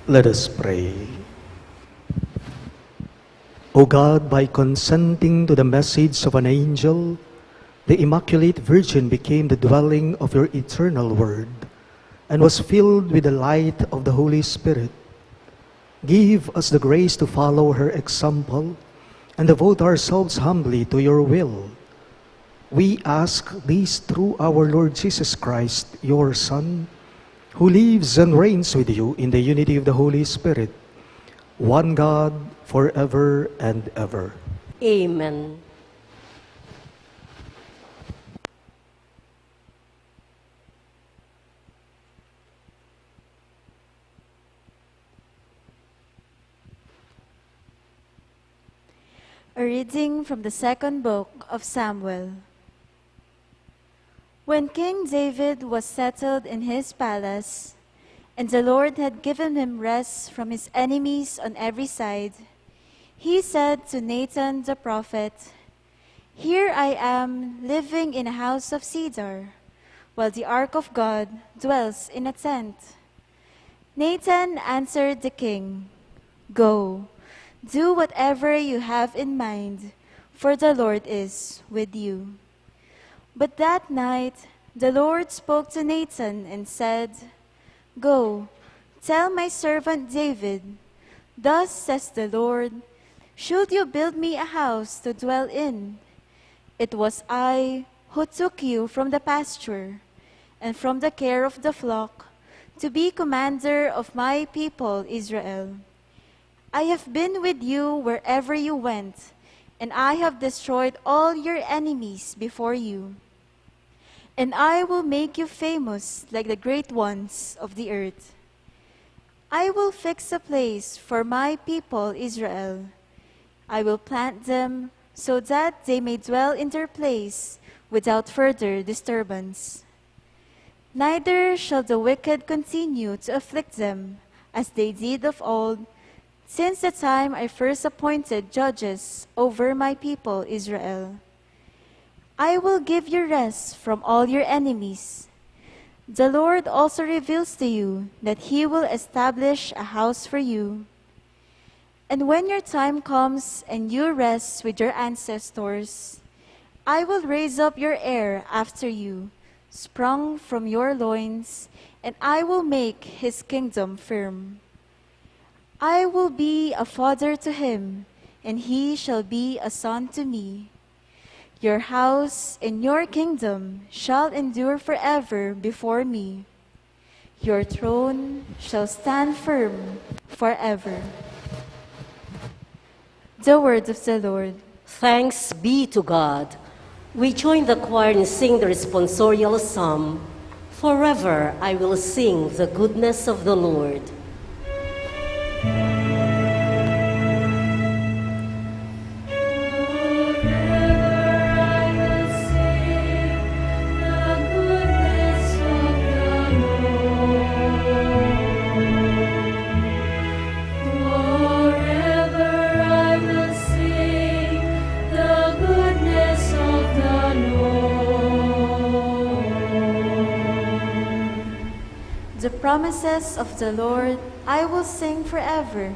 Let us pray. O God, by consenting to the message of an angel, the Immaculate Virgin became the dwelling of your eternal Word and was filled with the light of the Holy Spirit. Give us the grace to follow her example and devote ourselves humbly to your will. We ask this through our Lord Jesus Christ, your Son, who lives and reigns with you in the unity of the Holy Spirit, one God, forever and ever. Amen. A reading from the second book of Samuel. When King David was settled in his palace, and the Lord had given him rest from his enemies on every side, he said to Nathan the prophet, "Here I am living in a house of cedar, while the ark of God dwells in a tent." Nathan answered the king, "Go, do whatever you have in mind, for the Lord is with you." But that night the Lord spoke to Nathan and said, "Go, tell my servant David, thus says the Lord, should you build me a house to dwell in? It was I who took you from the pasture and from the care of the flock to be commander of my people Israel. I have been with you wherever you went, and I have destroyed all your enemies before you. And I will make you famous like the great ones of the earth. I will fix a place for my people Israel. I will plant them so that they may dwell in their place without further disturbance. Neither shall the wicked continue to afflict them as they did of old, since the time I first appointed judges over my people Israel. I will give you rest from all your enemies. The Lord also reveals to you that he will establish a house for you. And when your time comes and you rest with your ancestors, I will raise up your heir after you, sprung from your loins, and I will make his kingdom firm. I will be a father to him, and he shall be a son to me. Your house and your kingdom shall endure forever before me. Your throne shall stand firm forever." The word of the Lord. Thanks be to God. We join the choir and sing the responsorial psalm, "Forever I will sing the goodness of the Lord." promises of the Lord I will sing forever.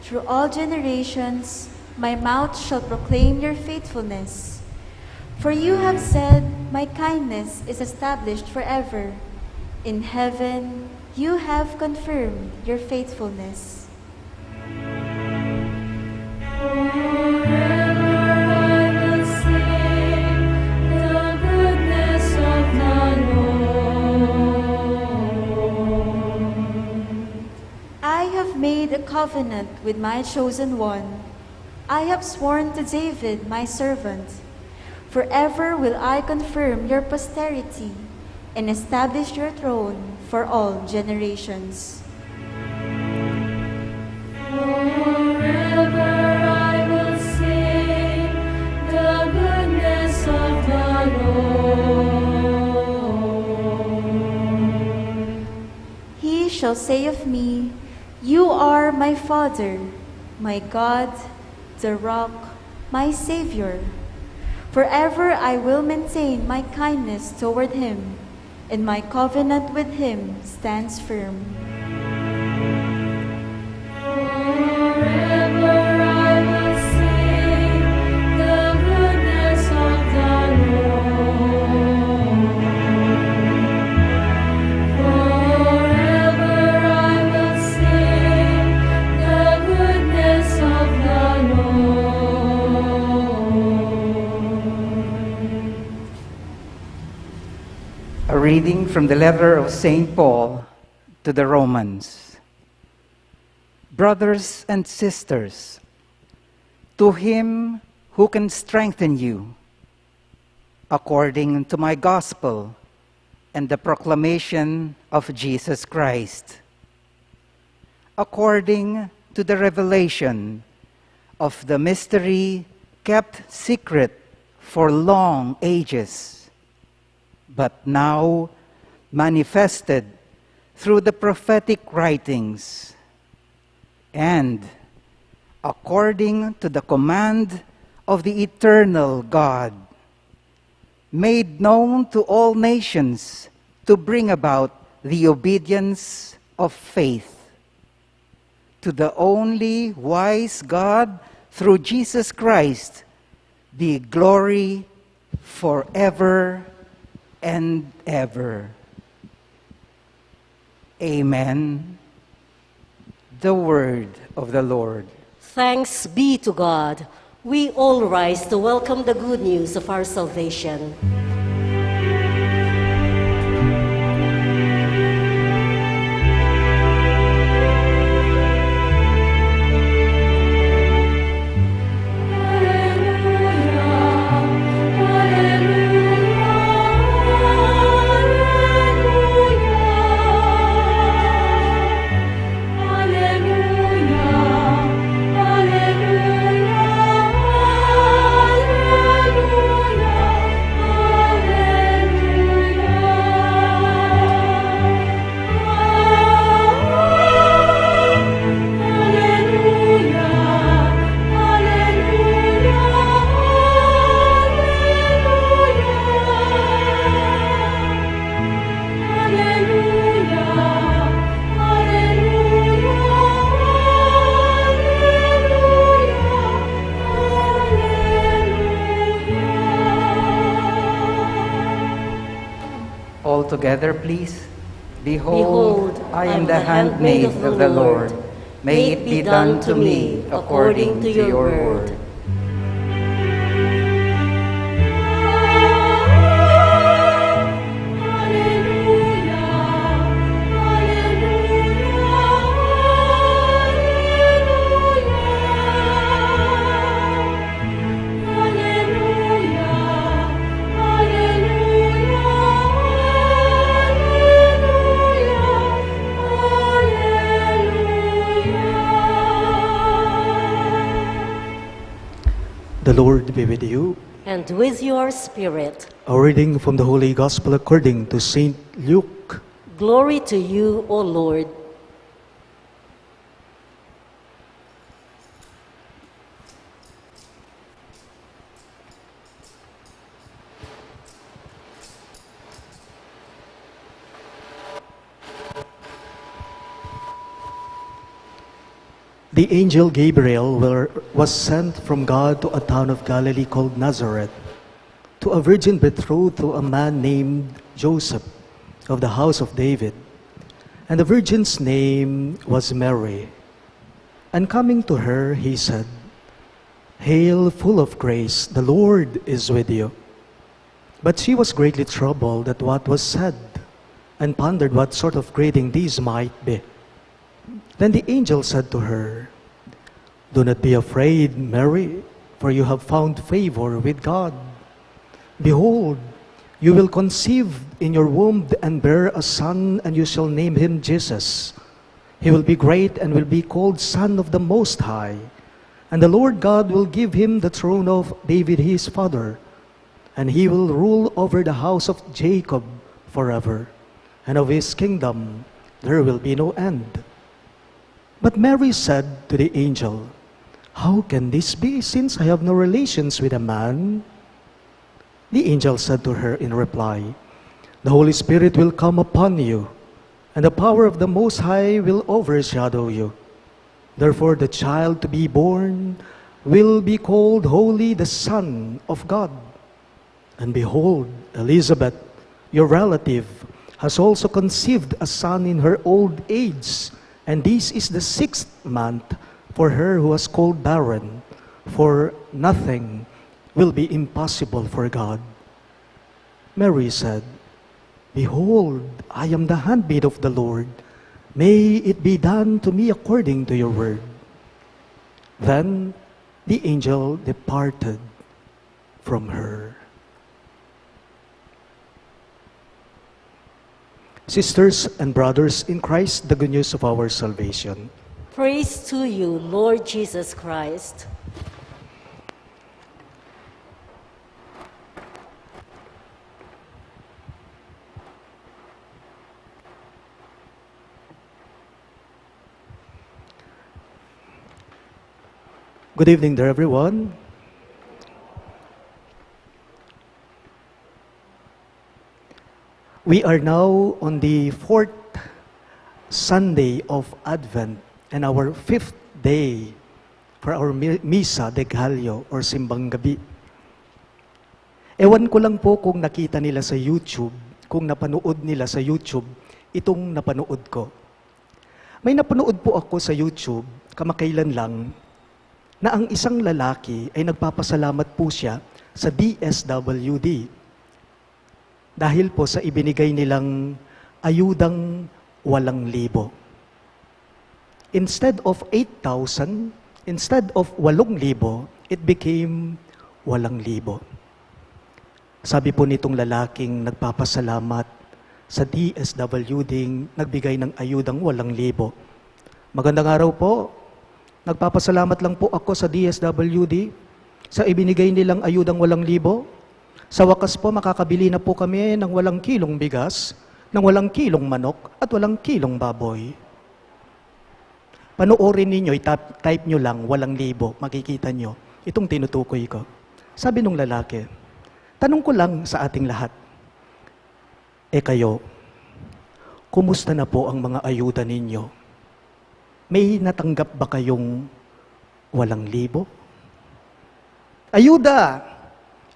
Through all generations, my mouth shall proclaim your faithfulness. For you have said, my kindness is established forever. In heaven, you have confirmed your faithfulness. I have made a covenant with my chosen one. I have sworn to David, my servant. Forever will I confirm your posterity and establish your throne for all generations. Forever I will sing the goodness of the Lord. He shall say of me, you are my Father, my God, the rock, my Savior. Forever I will maintain my kindness toward him, and my covenant with him stands firm. Forever I will sing the goodness of the Lord. Forever I will sing the goodness of the Lord. A reading from the letter of St. Paul to the Romans. Brothers and sisters, to him who can strengthen you, according to my gospel and the proclamation of Jesus Christ, according to the revelation of the mystery kept secret for long ages, but now manifested through the prophetic writings, and according to the command of the eternal God, made known to all nations to bring about the obedience of faith. To the only wise God, through Jesus Christ, be glory forever and ever. Amen. The word of the Lord. Thanks be to God. We all rise to welcome the good news of our salvation. All together, please. Behold, I am the handmaid of the Lord. May it be done to me according to your word. The Lord be with you. And with your spirit. A reading from the Holy Gospel according to St. Luke. Glory to you, O Lord. The angel Gabriel was sent from God to a town of Galilee called Nazareth, to a virgin betrothed to a man named Joseph of the house of David. And the virgin's name was Mary. And coming to her, he said, "Hail, full of grace, the Lord is with you." But she was greatly troubled at what was said, and pondered what sort of greeting these might be. Then the angel said to her, "Do not be afraid, Mary, for you have found favor with God. Behold, you will conceive in your womb and bear a son, and you shall name him Jesus. He will be great and will be called Son of the Most High. And the Lord God will give him the throne of David his father, and he will rule over the house of Jacob forever, and of his kingdom there will be no end." But Mary said to the angel, "How can this be, since I have no relations with a man?" The angel said to her in reply, "The Holy Spirit will come upon you, and the power of the Most High will overshadow you. Therefore the child to be born will be called Holy, the Son of God. And behold, Elizabeth, your relative, has also conceived a son in her old age, and this is the 6th month for her who was called barren, for nothing will be impossible for God." Mary said, "Behold, I am the handmaid of the Lord. May it be done to me according to your word." Then the angel departed from her. Sisters and brothers in Christ, the good news of our salvation. Praise to you, Lord Jesus Christ. Good evening there, everyone. We are now on the 4th Sunday of Advent and our 5th day for our Misa de Gallo or Simbang Gabi. Ewan ko lang po kung nakita nila sa YouTube, kung napanood nila sa YouTube, itong napanood ko. May napanood po ako sa YouTube, kamakailan lang, na ang isang lalaki ay nagpapasalamat po siya sa DSWD. Dahil po sa ibinigay nilang ayudang 8,000. Instead of 8,000, instead of 8,000, it became 8,000. Sabi po nitong lalaking nagpapasalamat sa DSWD nagbigay ng ayudang 8,000. Magandang araw po. Nagpapasalamat lang po ako sa DSWD sa ibinigay nilang ayudang 8,000. Sa wakas po, makakabili na po kami ng 8 kilong bigas, ng 8 kilong manok, at 8 kilong baboy. Panoorin ninyo, type nyo lang, 8,000, makikita nyo. Itong tinutukoy ko. Sabi nung lalaki, tanong ko lang sa ating lahat, kayo, kumusta na po ang mga ayuda ninyo? May natanggap ba kayong 8,000? Ayuda!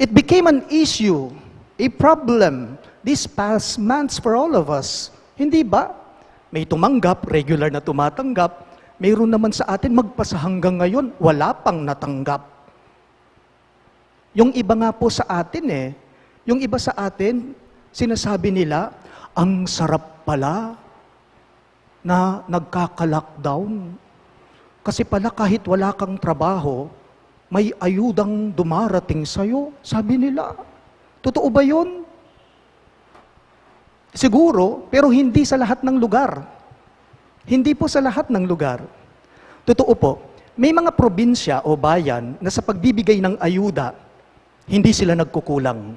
It became an issue, a problem, these past months for all of us. Hindi ba? May tumanggap, regular na tumatanggap. Mayroon naman sa atin magpasa hanggang ngayon, wala pang natanggap. Yung iba nga po sa atin yung iba sa atin, sinasabi nila, ang sarap pala na nagkaka-lockdown. Kasi pala kahit wala kang trabaho, may ayudang dumarating sa'yo. Sabi nila, totoo ba yun? Siguro, pero hindi sa lahat ng lugar. Hindi po sa lahat ng lugar. Totoo po, may mga probinsya o bayan na sa pagbibigay ng ayuda, hindi sila nagkukulang.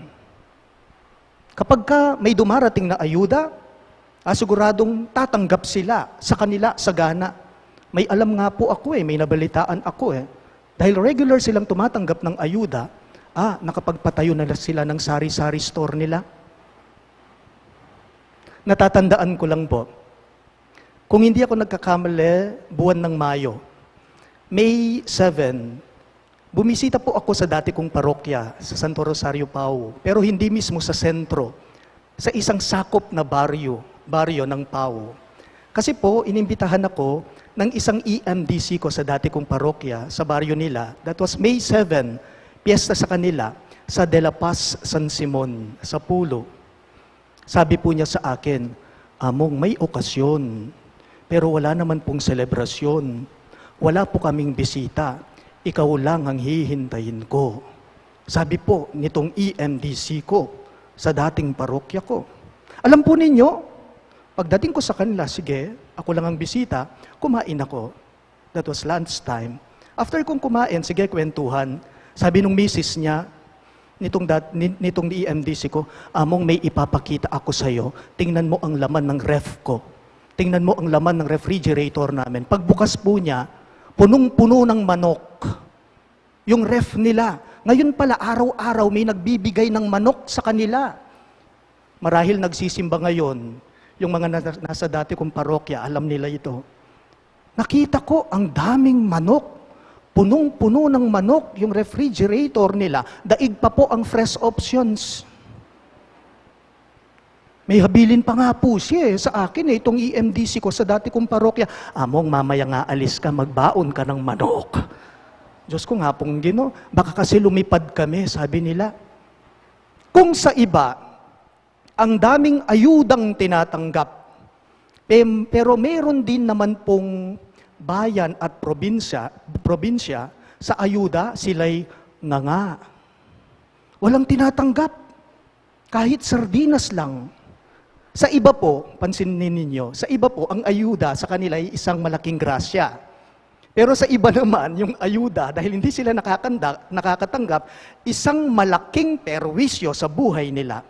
Kapag may dumarating na ayuda, siguradong tatanggap sila sa kanila sagana. May alam nga po ako may nabalitaan ako Dahil regular silang tumatanggap ng ayuda, nakapagpatayo na sila ng sari-sari store nila. Natatandaan ko lang po, kung hindi ako nagkakamali, buwan ng Mayo, May 7, bumisita po ako sa dati kong parokya, sa Santo Rosario, Pau. Pero hindi mismo sa sentro, sa isang sakop na baryo ng Pau. Kasi po, inimbitahan ako ng isang EMDC ko sa dati kong parokya, sa baryo nila. That was May 7, piyesta sa kanila, sa De La Paz, San Simon, sa Pulo. Sabi po niya sa akin, Among, may okasyon, pero wala naman pong selebrasyon. Wala po kaming bisita. Ikaw lang ang hihintayin ko. Sabi po nitong EMDC ko sa dating parokya ko. Alam po ninyo, pagdating ko sa kanila, sige, ako lang ang bisita, kumain ako. That was lunchtime. After kong kumain, sige, kwentuhan. Sabi nung misis niya, nitong EMDC ko, Among, may ipapakita ako sa'yo. Tingnan mo ang laman ng ref ko. Tingnan mo ang laman ng refrigerator namin. Pagbukas po niya, punong-puno ng manok. Yung ref nila. Ngayon pala, araw-araw may nagbibigay ng manok sa kanila. Marahil nagsisimba ngayon, yung mga nasa dati kong parokya, alam nila ito. Nakita ko ang daming manok. Punong-puno ng manok yung refrigerator nila. Daig pa po ang fresh options. May habilin pa nga po siya sa akin itong EMDC ko sa dati kong parokya. Among, mamaya nga alis ka, magbaon ka ng manok. Diyos ko nga pong Gino, baka kasi lumipad kami, sabi nila. Kung sa iba, ang daming ayudang tinatanggap, pero meron din naman pong bayan at probinsya, sa ayuda, sila'y nganga. Walang tinatanggap. Kahit sardinas lang. Sa iba po, pansinin ninyo, sa iba po, ang ayuda sa kanila ay isang malaking grasya. Pero sa iba naman, yung ayuda, dahil hindi sila nakakatanggap, isang malaking perwisyo sa buhay nila.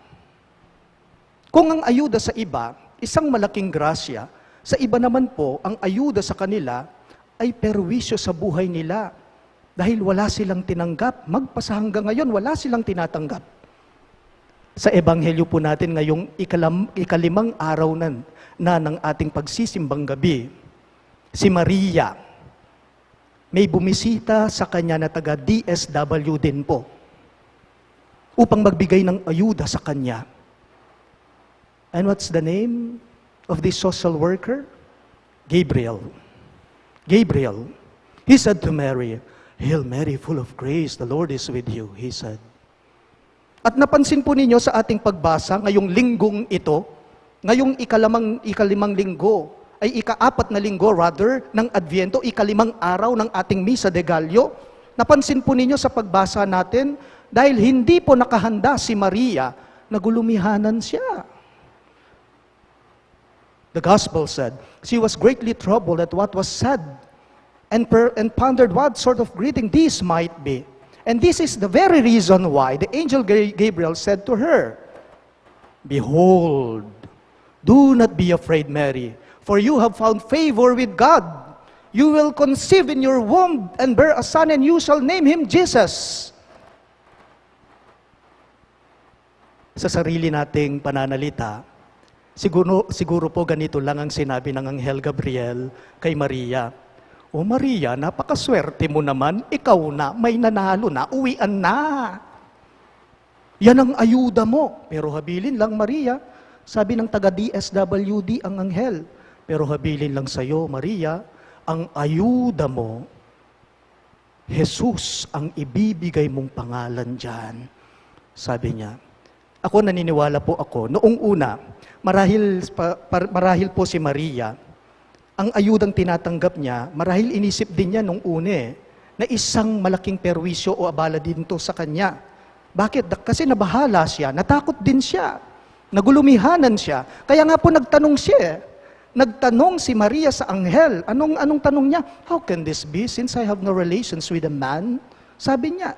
Kung ang ayuda sa iba, isang malaking grasya, sa iba naman po, ang ayuda sa kanila ay perwisyo sa buhay nila. Dahil wala silang tinanggap. Magpasa hanggang ngayon, wala silang tinatanggap. Sa ebanghelyo po natin ngayong ikalimang araw na ng ating pagsisimbang gabi, si Maria, may bumisita sa kanya na taga DSW din po, upang magbigay ng ayuda sa kanya. And what's the name of this social worker? Gabriel. Gabriel. He said to Mary, Hail Mary, full of grace, the Lord is with you, he said. At napansin po ninyo sa ating pagbasa ngayong linggong ito, ngayong ikalimang linggo, ay ika-4 na linggo rather, ng Adviento, ikalimang araw ng ating Misa de Gallo, napansin po ninyo sa pagbasa natin, dahil hindi po nakahanda si Maria, nagulumihanan siya. The Gospel said, she was greatly troubled at what was said and pondered what sort of greeting this might be. And this is the very reason why the angel Gabriel said to her, Behold, do not be afraid, Mary, for you have found favor with God. You will conceive in your womb and bear a son, and you shall name him Jesus. Sa sarili nating pananalita, siguro po ganito lang ang sinabi ng Anghel Gabriel kay Maria. O Maria, napakaswerte mo naman, ikaw na, may nanalo na, uwian na. Yan ang ayuda mo. Pero habilin lang Maria, sabi ng taga DSWD ang anghel. Pero habilin lang sa'yo, Maria, ang ayuda mo, Jesus ang ibibigay mong pangalan dyan. Sabi niya. Ako naniniwala po ako, noong una, marahil po si Maria, ang ayudang tinatanggap niya, marahil inisip din niya nung una na isang malaking perwisyo o abala din to sa kanya. Bakit? Kasi nabahala siya, natakot din siya, nagulumihanan siya. Kaya nga po nagtanong siya. Nagtanong si Maria sa anghel. Anong tanong niya? How can this be since I have no relations with a man? Sabi niya,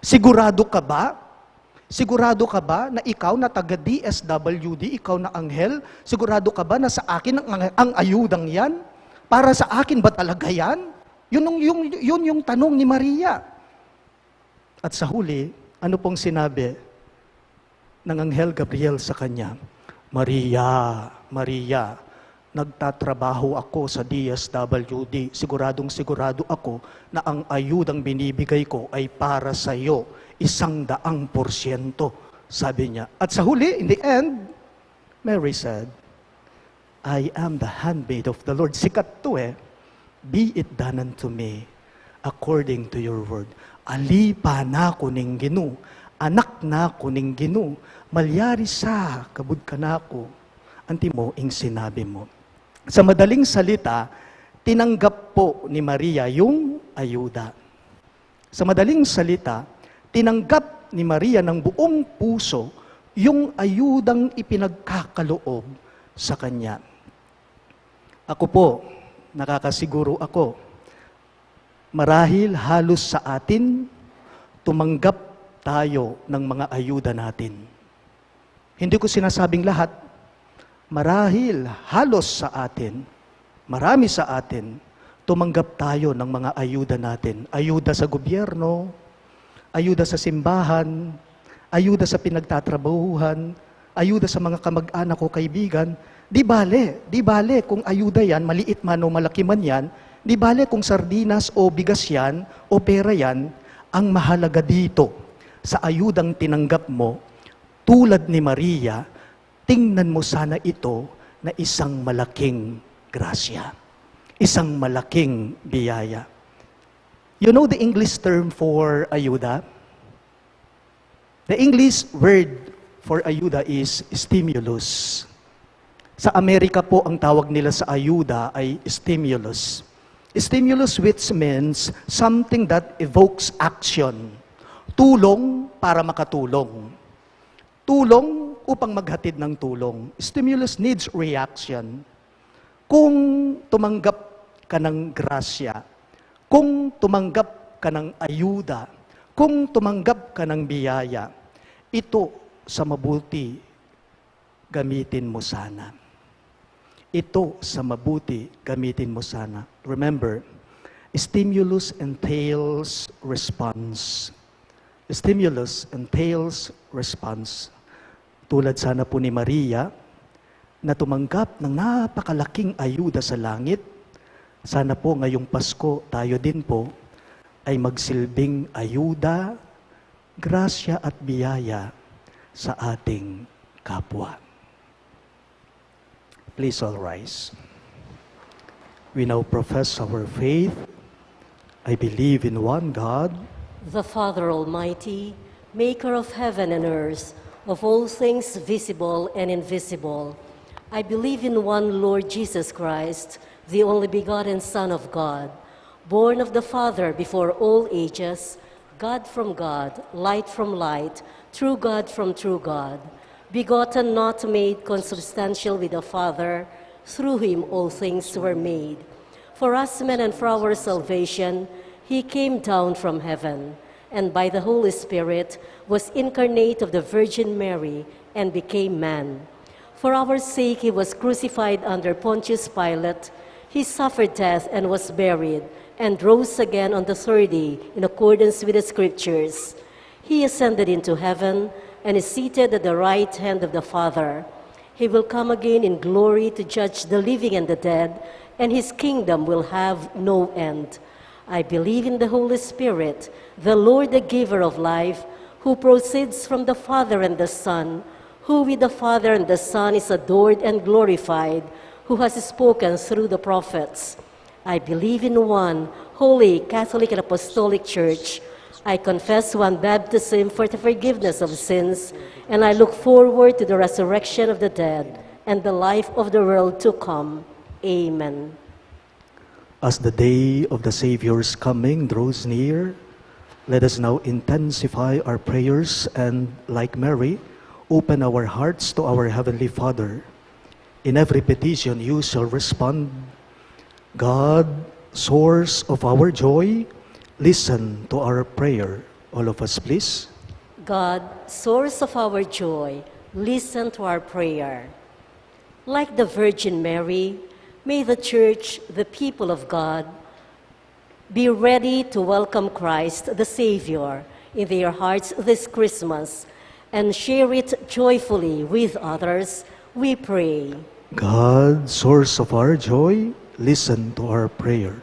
sigurado ka ba? Sigurado ka ba na ikaw na taga DSWD, ikaw na anghel? Sigurado ka ba na sa akin ang ayudang yan? Para sa akin ba talaga yan? Yun yung tanong ni Maria. At sa huli, ano pong sinabi ng Anghel Gabriel sa kanya? Maria, Maria, nagtatrabaho ako sa DSWD, sigurado ako na ang ayudang binibigay ko ay para sa iyo, 100%, sabi niya. At sa huli, in the end, Mary said, I am the handmaid of the Lord. Sikat to be it done unto me according to your word. Alipa na ko ning Ginoo, anak na ko ning Ginoo, malyari sa kabud ka na ko, anti mo ing sinabi mo. Sa madaling salita, tinanggap po ni Maria yung ayuda. Sa madaling salita, tinanggap ni Maria ng buong puso yung ayudang ipinagkakaloob sa kanya. Ako po, nakakasiguro ako, marahil halos sa atin, tumanggap tayo ng mga ayuda natin. Hindi ko sinasabing lahat, marahil halos sa atin, marami sa atin, tumanggap tayo ng mga ayuda natin. Ayuda sa gobyerno, ayuda sa simbahan, ayuda sa pinagtatrabahuhan, ayuda sa mga kamag-anak o kaibigan. Di bale kung ayuda yan, maliit man o malaki man yan, di bale kung sardinas o bigas yan o pera yan, ang mahalaga dito sa ayudang tinanggap mo, tulad ni Maria, tingnan mo sana ito na isang malaking grasya, isang malaking biyaya. You know the English term for ayuda? The English word for ayuda is stimulus. Sa Amerika po, ang tawag nila sa ayuda ay stimulus. Stimulus, which means something that evokes action. Tulong para makatulong. Tulong upang maghatid ng tulong. Stimulus needs reaction. Kung tumanggap ka ng grasya, kung tumanggap ka ng ayuda, kung tumanggap ka ng biyaya, ito sa mabuti gamitin mo sana. Ito sa mabuti gamitin mo sana. Remember, stimulus entails response. Stimulus entails response. Tulad sana po ni Maria, na tumanggap ng napakalaking ayuda sa langit, sana po ngayong Pasko, tayo din po, ay magsilbing ayuda, grasya at biyaya sa ating kapwa. Please all rise. We now profess our faith. I believe in one God, the Father Almighty, maker of heaven and earth, of all things visible and invisible. I believe in one Lord Jesus Christ, the only begotten Son of God, born of the Father before all ages, God from God, light from light, true God from true God, begotten, not made, consubstantial with the Father, through him all things were made. For us men and for our salvation, he came down from heaven, and by the Holy Spirit was incarnate of the Virgin Mary and became man. For our sake he was crucified under Pontius Pilate. He suffered death and was buried, and rose again on the third day in accordance with the Scriptures. He ascended into heaven and is seated at the right hand of the Father. He will come again in glory to judge the living and the dead, and his kingdom will have no end. I believe in the Holy Spirit, the Lord, the giver of life, who proceeds from the Father and the Son, who with the Father and the Son is adored and glorified, who has spoken through the prophets. I believe in one holy, Catholic, and Apostolic Church. I confess one baptism for the forgiveness of sins, and I look forward to the resurrection of the dead and the life of the world to come. Amen. As the day of the Savior's coming draws near, let us now intensify our prayers and, like Mary, open our hearts to our Heavenly Father. In every petition you shall respond, God, source of our joy, listen to our prayer. All of us, please. God, source of our joy, listen to our prayer. Like the Virgin Mary, may the Church, the people of God, be ready to welcome Christ, the Savior, in their hearts this Christmas and share it joyfully with others, we pray. God, source of our joy, listen to our prayer.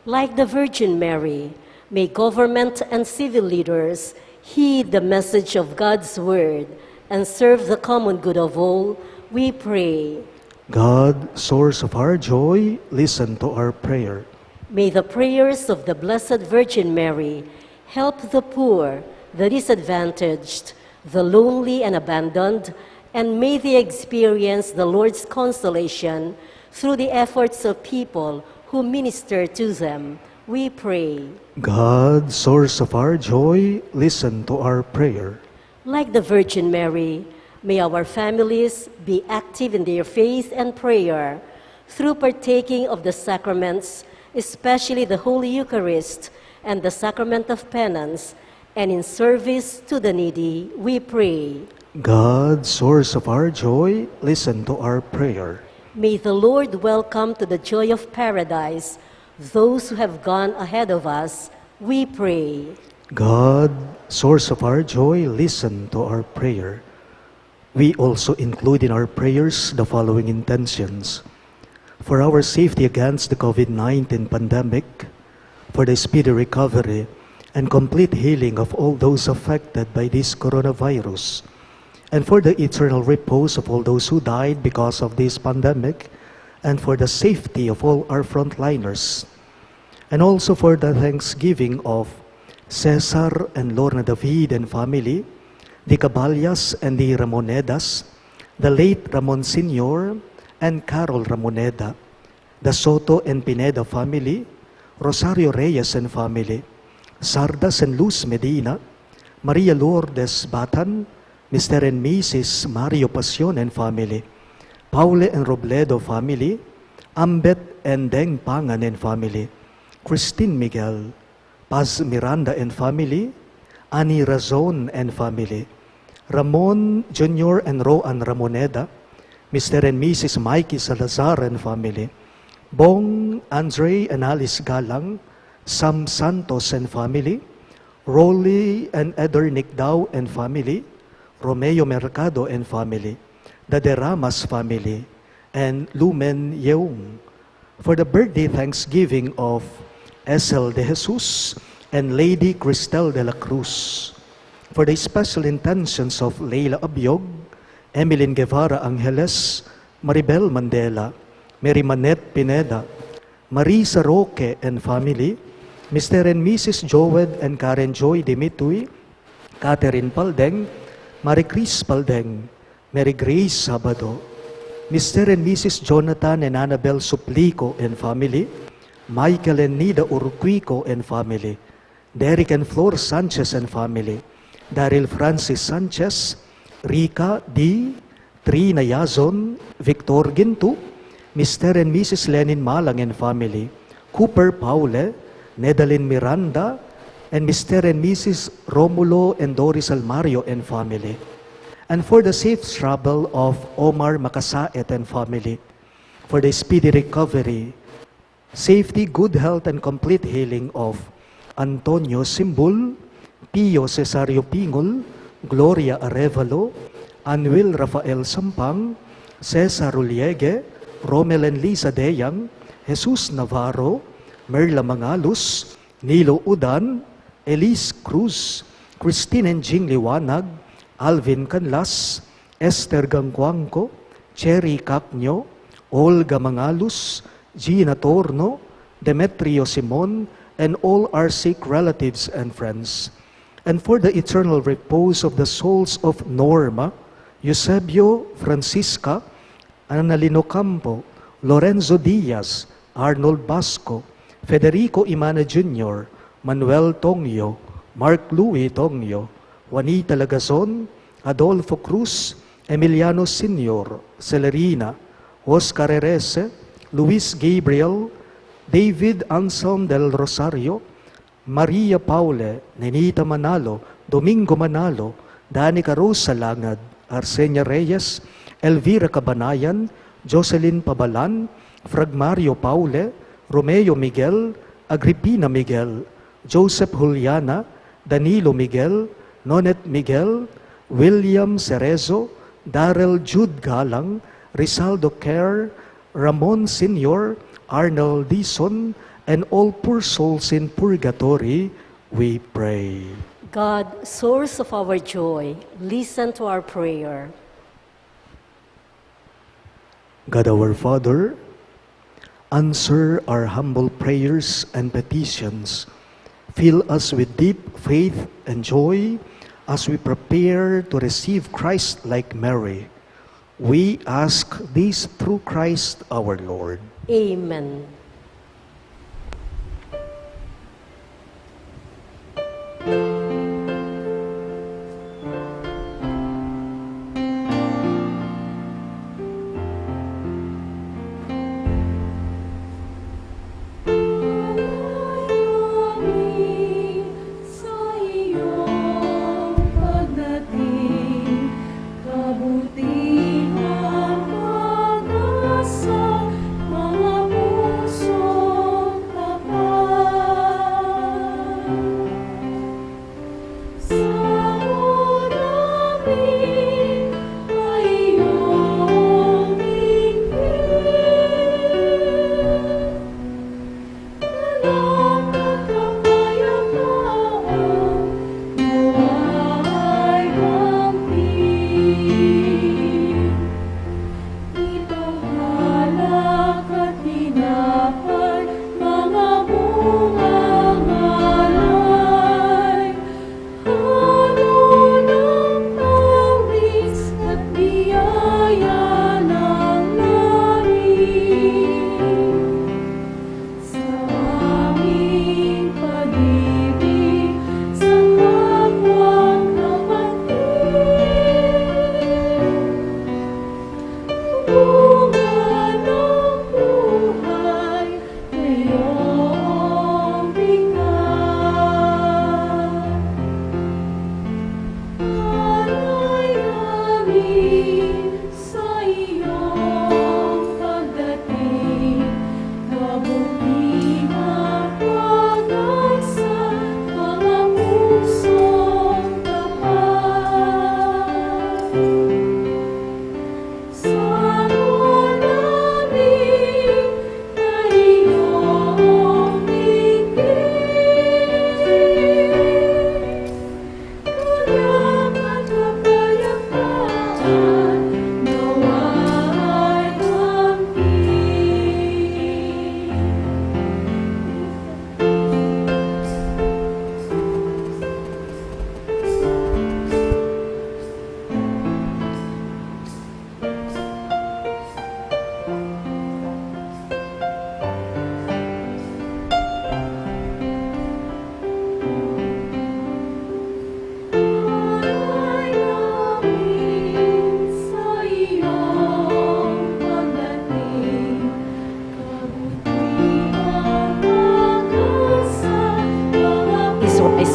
Like the Virgin Mary, may government and civil leaders heed the message of God's word and serve the common good of all, we pray. God, source of our joy, listen to our prayer. May the prayers of the Blessed Virgin Mary help the poor, the disadvantaged, the lonely and abandoned, and may they experience the Lord's consolation through the efforts of people who minister to them. We pray. God, source of our joy, listen to our prayer. Like the Virgin Mary, may our families be active in their faith and prayer through partaking of the sacraments, especially the Holy Eucharist and the Sacrament of Penance, and in service to the needy, we pray. God, source of our joy, listen to our prayer. May the Lord welcome to the joy of paradise those who have gone ahead of us, we pray. God, source of our joy, listen to our prayer. We also include in our prayers the following intentions: for our safety against the COVID-19 pandemic, for the speedy recovery and complete healing of all those affected by this coronavirus, and for the eternal repose of all those who died because of this pandemic, and for the safety of all our frontliners, and also for the thanksgiving of Cesar and Lorna David and family, the Caballas and the Ramonedas, the late Ramon Sr. and Carol Ramoneda, the Soto and Pineda family, Rosario Reyes and family, Sardas and Luz Medina, Maria Lourdes Batan, Mr. and Mrs. Mario Pasion and family, Paule and Robledo family, Ambet and Deng Pangan and family, Christine Miguel, Paz Miranda and family, Ani Razon and family, Ramon Jr. and Roan Ramoneda, Mr. and Mrs. Mikey Salazar and family, Bong, Andre and Alice Galang, Sam Santos and family, Rolly and Eder Nicdao and family, Romeo Mercado and family, the Deramas family, and Lumen Yeung, for the birthday thanksgiving of Esel de Jesus and Lady Cristel de la Cruz, for the special intentions of Leila Abiog, Emilyn Guevara Angeles, Maribel Mandela, Mary Manette Pineda, Marisa Roque and family, Mr. and Mrs. Joed and Karen Joy Dimitui, Catherine Paldeng, Marie Chris Paldeng, Mary Grace Sabado, Mr. and Mrs. Jonathan and Annabel Suplico and family, Michael and Nida Urquico and family, Derek and Flor Sanchez and family, Daryl Francis Sanchez, Rika D, Trina Yazon, Victor Gintu, Mr. and Mrs. Lenin Malang and family, Cooper Paule, Nedalyn Miranda, and Mr. and Mrs. Romulo and Doris Almario and family, and for the safe travel of Omar Makasaet and family, for the speedy recovery, safety, good health, and complete healing of Antonio Simbul, Pio Cesario Pingol, Gloria Arevalo, Anwil Rafael Sampang, Cesar Uliege, Romel and Lisa Deyang, Jesus Navarro, Merla Mangalus, Nilo Udan, Elise Cruz, Christine and Jing Liwanag, Alvin Canlas, Esther Gangguangco, Cherry Cacnyo, Olga Mangalus, Gina Torno, Demetrio Simon, and all our sick relatives and friends, and for the eternal repose of the souls of Norma, Eusebio, Francisca, Annalino Campo, Lorenzo Diaz, Arnold Basco, Federico Imana Jr., Manuel Tongyo, Mark Louis Tongyo, Juanita Lagazon, Adolfo Cruz, Emiliano Sr., Celerina, Oscar Erese, Luis Gabriel, David Anselm del Rosario, Maria Paule, Nenita Manalo, Domingo Manalo, Danica Rosa Langad, Arsenia Reyes, Elvira Cabanayan, Jocelyn Pabalan, Fragmario Paule, Romeo Miguel, Agripina Miguel, Joseph Juliana, Danilo Miguel, Nonet Miguel, William Cerezo, Darrell Jude Galang, Rizaldo Kerr, Ramon Sr., Arnold Dison, and all poor souls in purgatory, we pray. God, source of our joy, listen to our prayer. God our Father, answer our humble prayers and petitions. Fill us with deep faith and joy as we prepare to receive Christ like Mary. We ask this through Christ our Lord. Amen.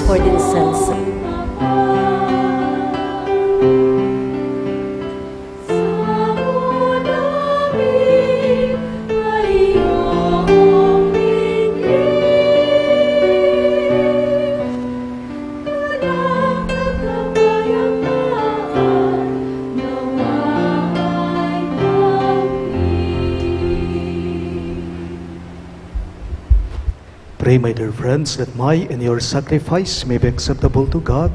For the incense. Pray, my dear friends, that my and your sacrifice may be acceptable to God,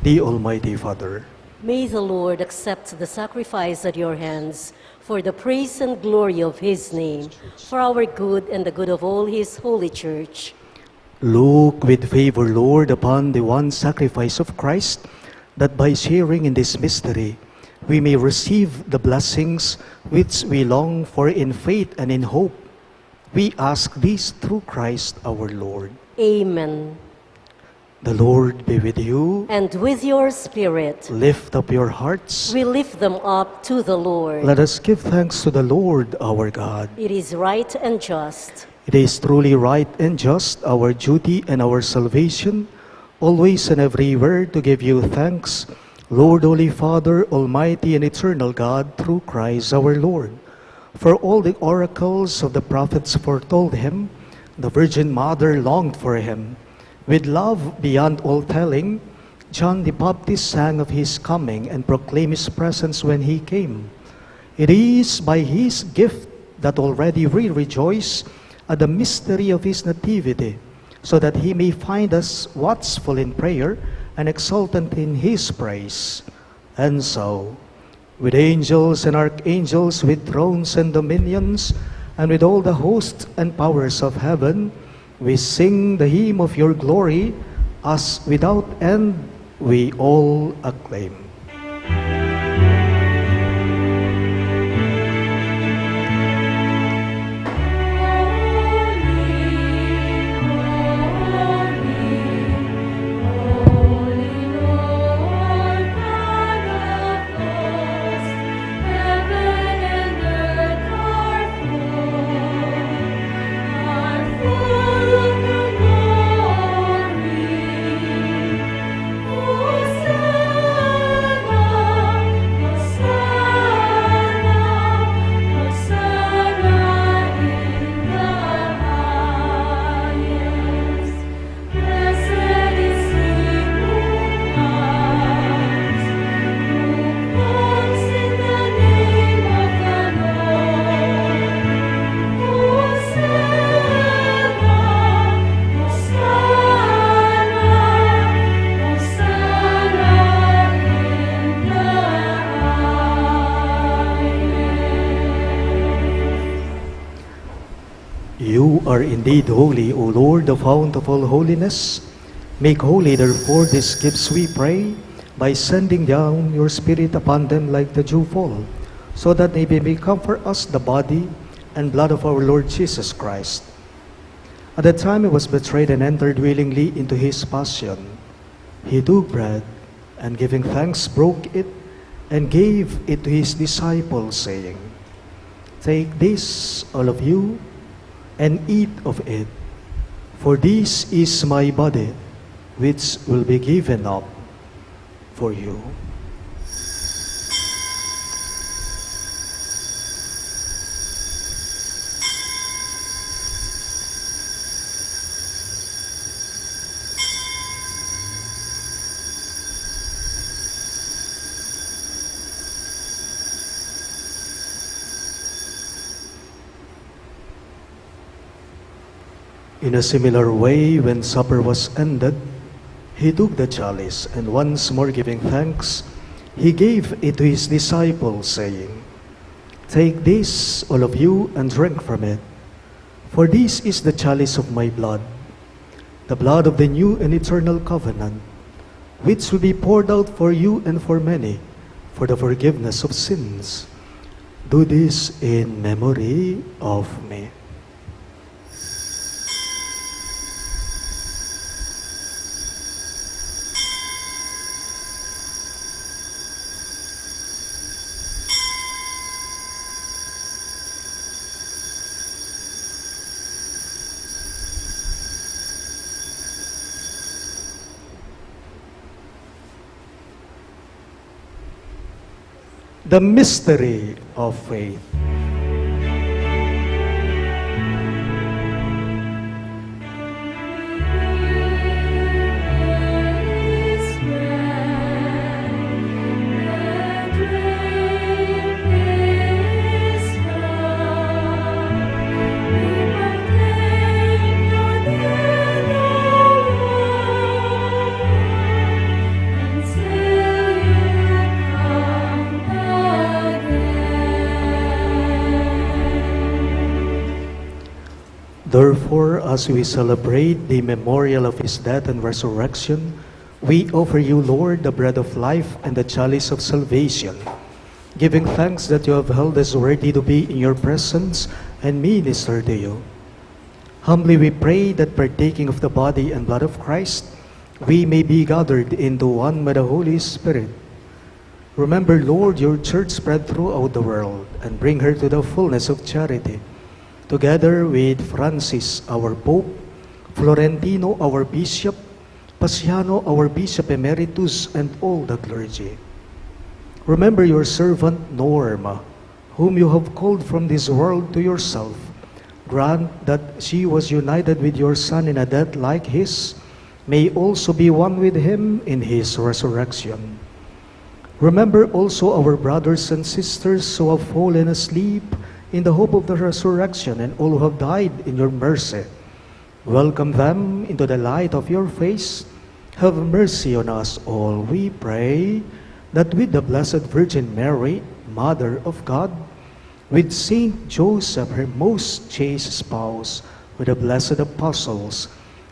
the Almighty Father. May the Lord accept the sacrifice at your hands for the praise and glory of his name, for our good and the good of all his holy church. Look with favor, Lord, upon the one sacrifice of Christ, that by sharing in this mystery, we may receive the blessings which we long for in faith and in hope. We ask this through Christ our Lord. Amen. The Lord be with you. And with your spirit. Lift up your hearts. We lift them up to the Lord. Let us give thanks to the Lord our God. It is right and just. It is truly right and just, our duty and our salvation, always and everywhere to give you thanks, Lord, Holy Father, Almighty and Eternal God, through Christ our Lord. For all the oracles of the prophets foretold him, the Virgin Mother longed for him. With love beyond all telling, John the Baptist sang of his coming and proclaimed his presence when he came. It is by his gift that already we rejoice at the mystery of his nativity, so that he may find us watchful in prayer and exultant in his praise. And so, with angels and archangels, with thrones and dominions, and with all the hosts and powers of heaven, we sing the hymn of your glory, as without end we all acclaim. You are indeed holy, O Lord, the fount of all holiness. Make holy, therefore, these gifts, we pray, by sending down your Spirit upon them like the dewfall, so that they may become for us the body and blood of our Lord Jesus Christ. At the time he was betrayed and entered willingly into his passion, he took bread, and giving thanks, broke it, and gave it to his disciples, saying, "Take this, all of you, and eat of it, for this is my body, which will be given up for you." In a similar way, when supper was ended, he took the chalice, and once more giving thanks, he gave it to his disciples, saying, "Take this, all of you, and drink from it, for this is the chalice of my blood, the blood of the new and eternal covenant, which will be poured out for you and for many, for the forgiveness of sins. Do this in memory of me." The mystery of faith. Therefore, as we celebrate the memorial of his death and resurrection, we offer you, Lord, the bread of life and the chalice of salvation, giving thanks that you have held us worthy to be in your presence and minister to you. Humbly we pray that partaking of the body and blood of Christ, we may be gathered into one by the Holy Spirit. Remember, Lord, your church spread throughout the world, and bring her to the fullness of charity, together with Francis, our Pope, Florentino, our Bishop, Pasiano, our Bishop Emeritus, and all the clergy. Remember your servant Norma, whom you have called from this world to yourself. Grant that she was united with your Son in a death like his, may also be one with him in his resurrection. Remember also our brothers and sisters who have fallen asleep in the hope of the resurrection, and all who have died in your mercy. Welcome them into the light of your face. Have mercy on us all, we pray, that with the Blessed Virgin Mary, Mother of God, with Saint Joseph, her most chaste spouse, with the blessed apostles,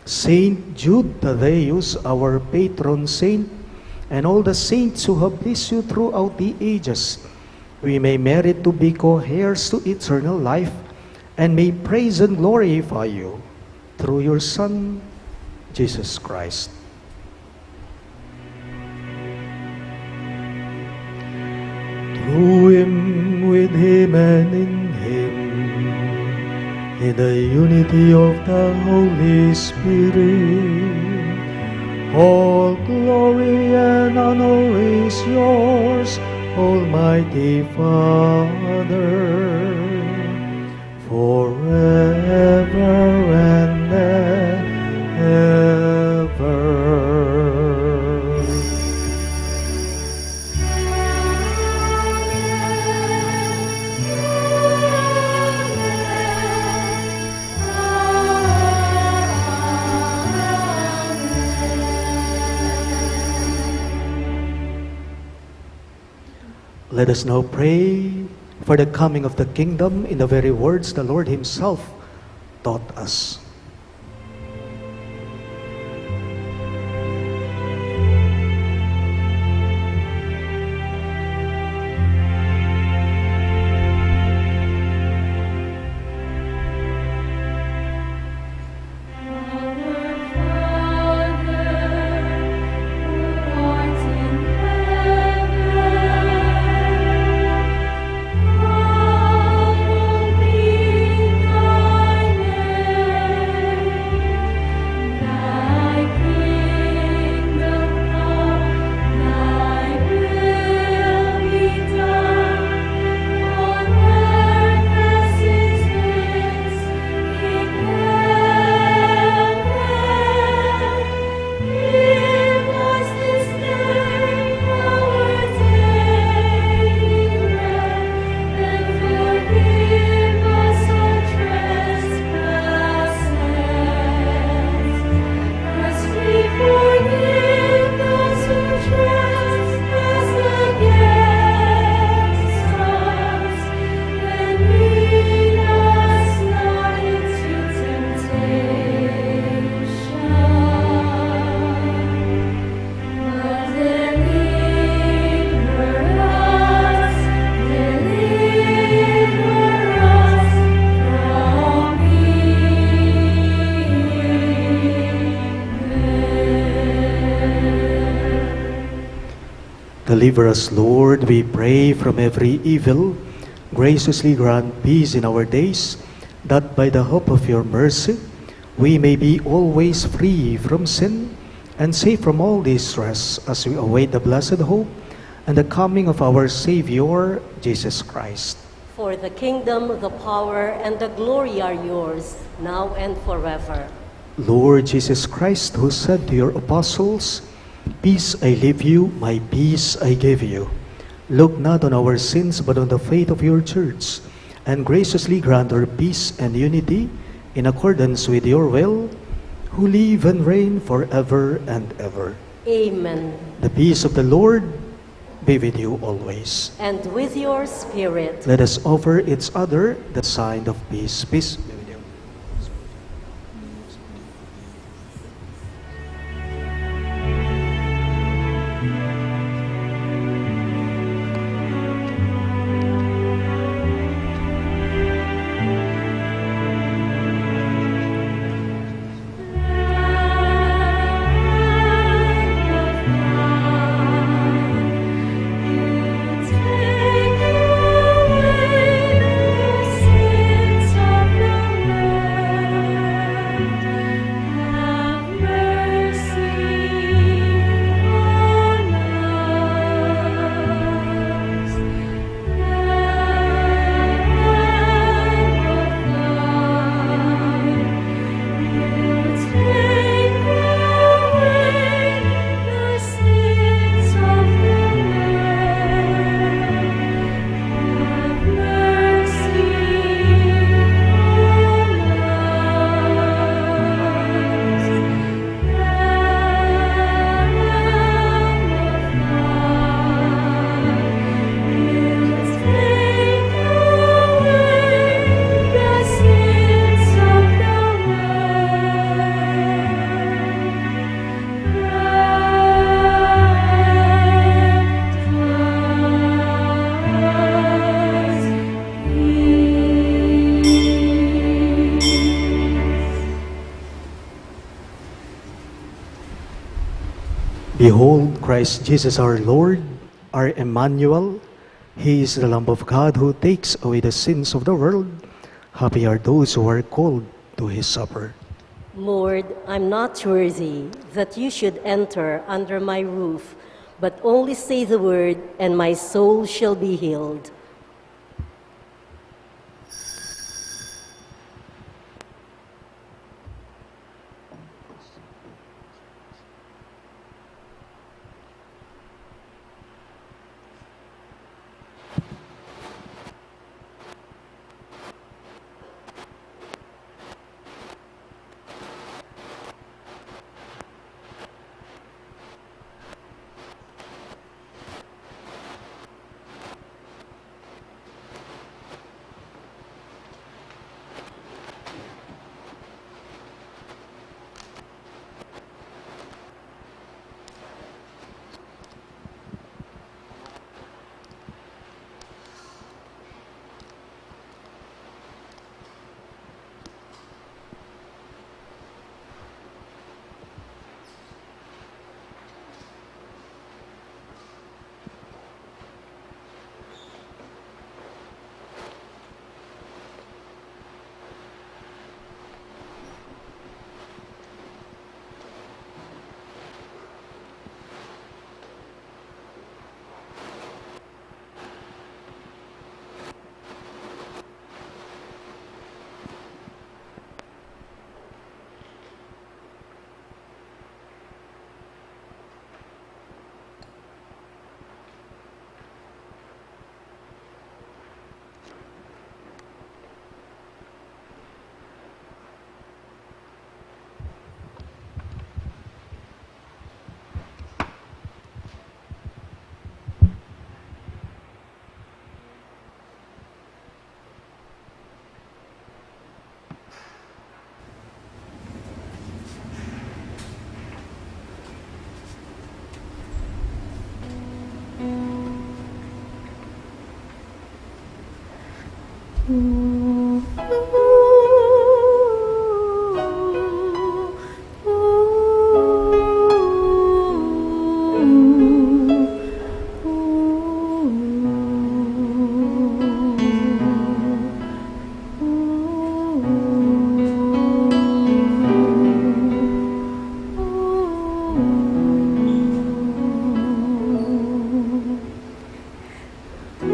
Saint Jude Thaddeus, our patron saint, and all the saints who have blessed you throughout the ages, we may merit to be co-heirs to eternal life, and may praise and glorify you through your Son, Jesus Christ. Through him, with him, and in him, in the unity of the Holy Spirit, all glory and honor is yours, Almighty Father, forever and ever. Let us now pray for the coming of the kingdom in the very words the Lord himself taught us. Deliver us, Lord, we pray, from every evil. Graciously grant peace in our days, that by the hope of your mercy, we may be always free from sin and safe from all distress, as we await the blessed hope and the coming of our Savior, Jesus Christ. For the kingdom, the power, and the glory are yours, now and forever. Lord Jesus Christ, who said to your apostles, "Peace I leave you, my peace I give you," look not on our sins, but on the faith of your church, and graciously grant her peace and unity in accordance with your will, who live and reign forever and ever. Amen. The peace of the Lord be with you always. And with your spirit. Let us offer each other the sign of peace. Peace be with you. Take away the sins of the Behold, Christ Jesus our Lord, our Emmanuel. He is the Lamb of God who takes away the sins of the world. Happy are those who are called to his supper. Lord, I'm not worthy that you should enter under my roof, but only say the word, and my soul shall be healed.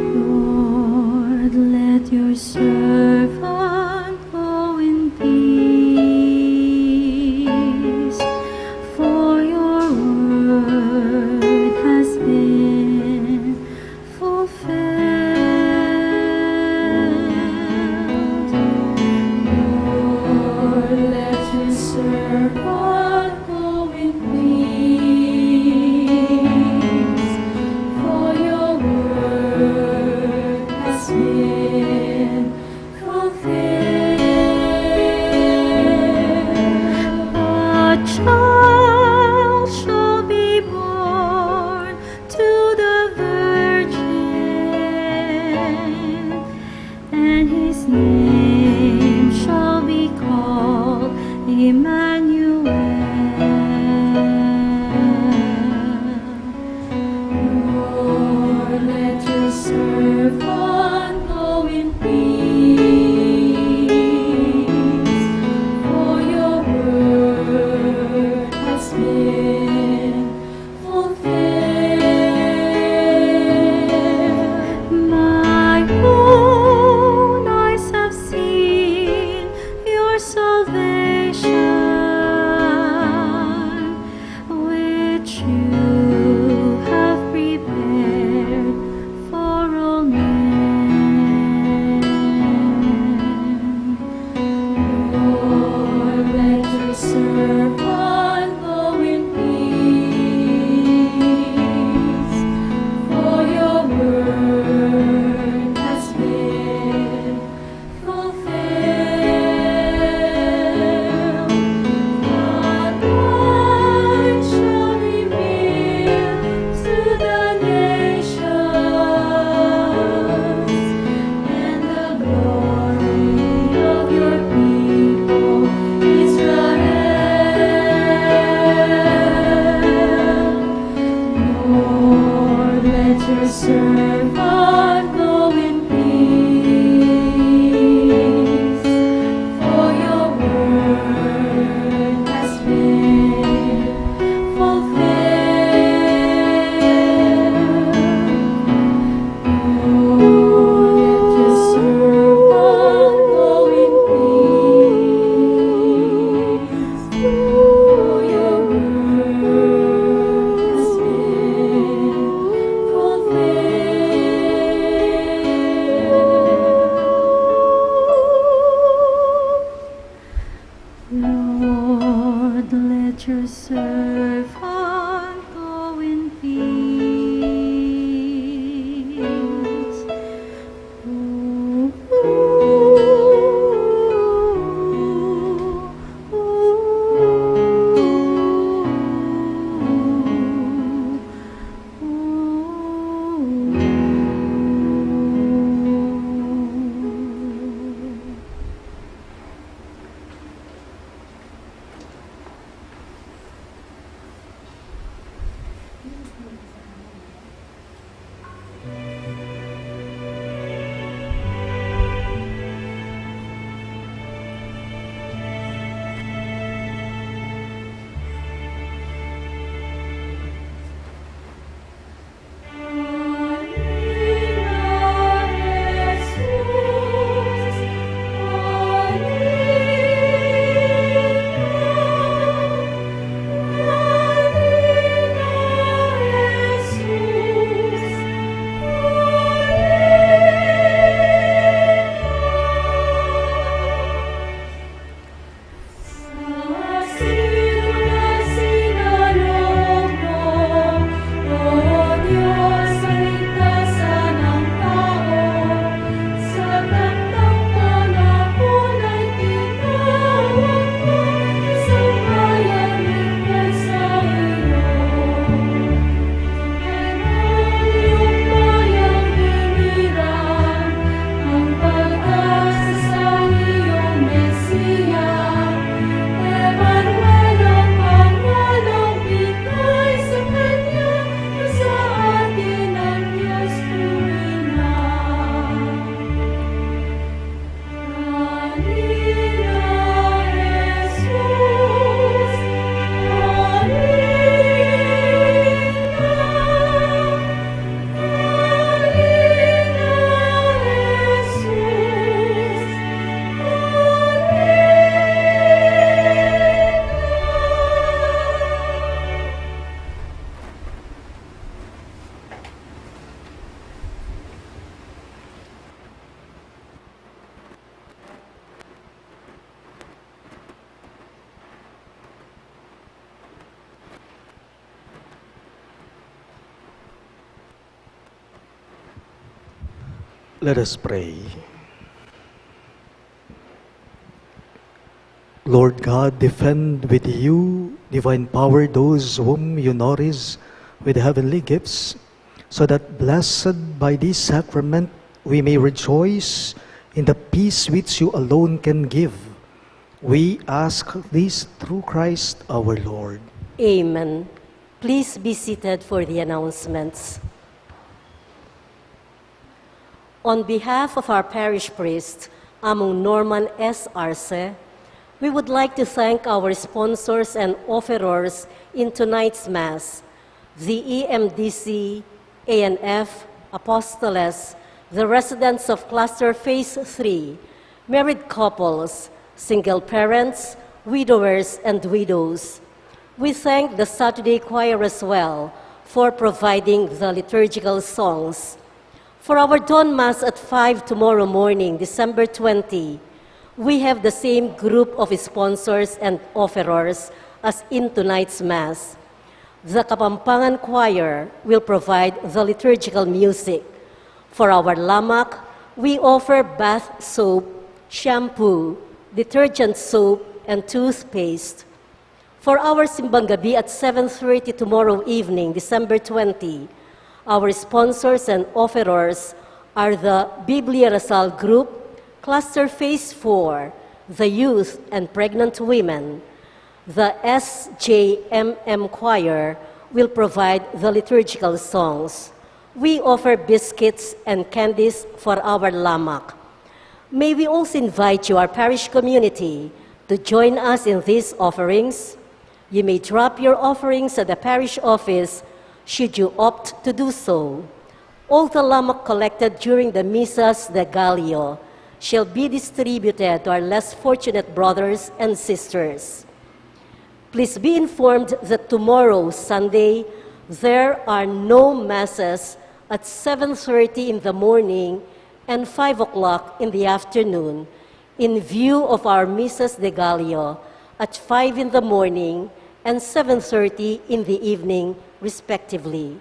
Lord, let your servant go in peace, for your word has been fulfilled. Lord, let your servant go in peace, for your word has been fulfilled. A child shall be born to the Virgin, and his name shall be called Emmanuel. Lord, let your servant go in peace, for your word has been fulfilled. My own eyes have seen your salvation, which you have prepared for all your servant go in peace, for your word has been fulfilled. Let your servant go in peace, for your word has been fulfilled. Lord, let your servant go in peace. Let us pray. Lord God, defend with you divine power those whom you nourish with heavenly gifts, so that blessed by this sacrament we may rejoice in the peace which you alone can give. We ask this through Christ our Lord. Amen. Please be seated for the announcements. On behalf of our parish priest, Among Norman S. Arce, we would like to thank our sponsors and offerers in tonight's Mass, the EMDC, ANF, Apostoles, the residents of Cluster Phase 3, married couples, single parents, widowers, and widows. We thank the Saturday choir as well for providing the liturgical songs. For our dawn Mass at 5 tomorrow morning, December 20, we have the same group of sponsors and offerers as in tonight's Mass. The Kapampangan Choir will provide the liturgical music. For our lamak, we offer bath soap, shampoo, detergent soap, and toothpaste. For our Simbang Gabi at 7:30 tomorrow evening, December 20, our sponsors and offerers are the Biblia Rasal Group, Cluster Phase 4, the Youth and Pregnant Women. The SJMM Choir will provide the liturgical songs. We offer biscuits and candies for our lamak. May we also invite you, our parish community, to join us in these offerings. You may drop your offerings at the parish office should you opt to do so. All the lamak collected during the Misas de Gallo shall be distributed to our less fortunate brothers and sisters. Please be informed that tomorrow, Sunday, there are no masses at 7:30 in the morning and 5 o'clock in the afternoon, in view of our Misas de Gallo at 5 in the morning and 7:30 in the evening, respectively.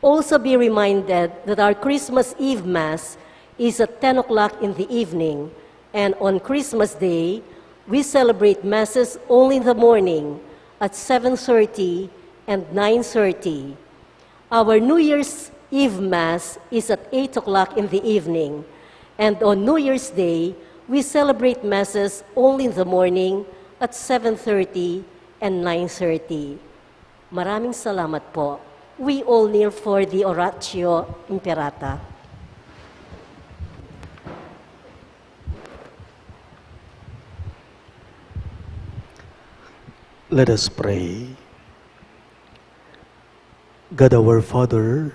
Also be reminded that our Christmas Eve Mass is at 10 o'clock in the evening, and on Christmas Day, we celebrate Masses only in the morning at 7:30 and 9:30. Our New Year's Eve Mass is at 8 o'clock in the evening, and on New Year's Day, we celebrate Masses only in the morning at 7:30 and 9:30. Maraming salamat po. We all kneel for the Oratio Imperata. Let us pray. God our Father,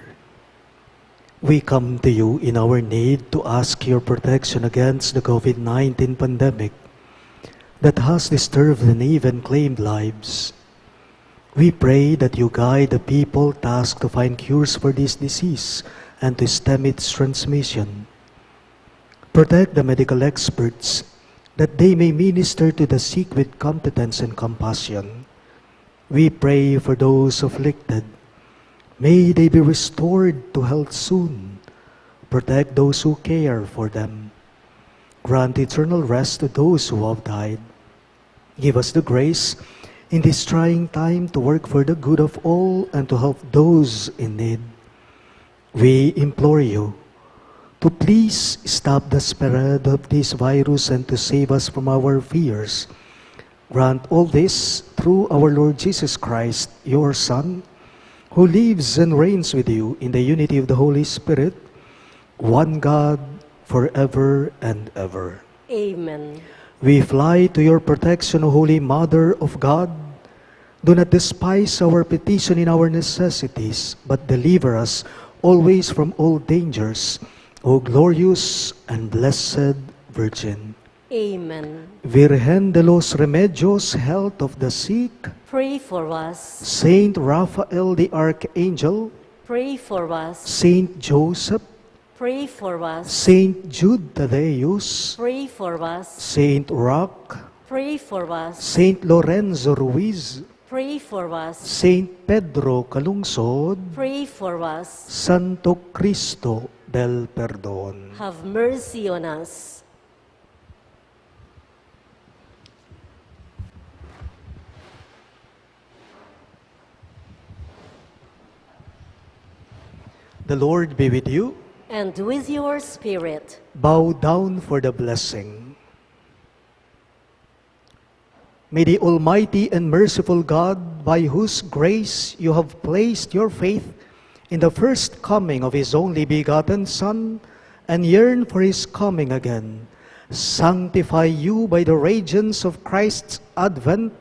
we come to you in our need to ask your protection against the COVID-19 pandemic that has disturbed and even claimed lives. We pray that you guide the people tasked to find cures for this disease and to stem its transmission. Protect the medical experts that they may minister to the sick with competence and compassion. We pray for those afflicted. May they be restored to health soon. Protect those who care for them. Grant eternal rest to those who have died. Give us the grace in this trying time to work for the good of all and to help those in need. We implore you to please stop the spread of this virus and to save us from our fears. Grant all this through our Lord Jesus Christ, your Son, who lives and reigns with you in the unity of the Holy Spirit, one God, forever and ever. Amen. We fly to your protection, O Holy Mother of God. Do not despise our petition in our necessities, but deliver us always from all dangers, O glorious and blessed Virgin. Amen. Virgen de los Remedios, health of the sick, Pray for us. Saint Raphael the Archangel, Pray for us. Saint Joseph, Pray for us. Saint Jude Thaddeus, Pray for us. Saint Roch, Pray for us. Saint Lorenzo Ruiz, Pray for us. Saint Pedro Calungsod, Pray for us. Santo Cristo del Perdon. Have mercy on us. The Lord be with you. And with your spirit. Bow down for the blessing. May the Almighty and merciful God, by whose grace you have placed your faith in the first coming of His only begotten Son, and yearn for His coming again, sanctify you by the radiance of Christ's advent,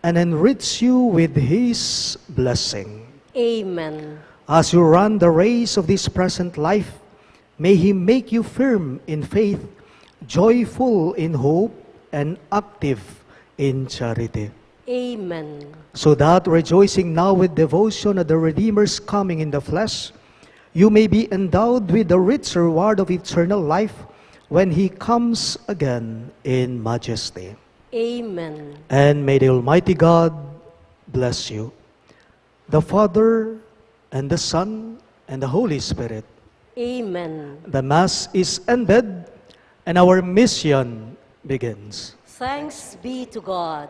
and enrich you with His blessing. Amen. As you run the race of this present life, may He make you firm in faith, joyful in hope, and active in charity. Amen. So that, rejoicing now with devotion at the Redeemer's coming in the flesh, you may be endowed with the rich reward of eternal life when He comes again in majesty. Amen. And may the Almighty God bless you, the Father, and the Son, and the Holy Spirit. Amen. The Mass is ended, and our mission begins. Thanks be to God.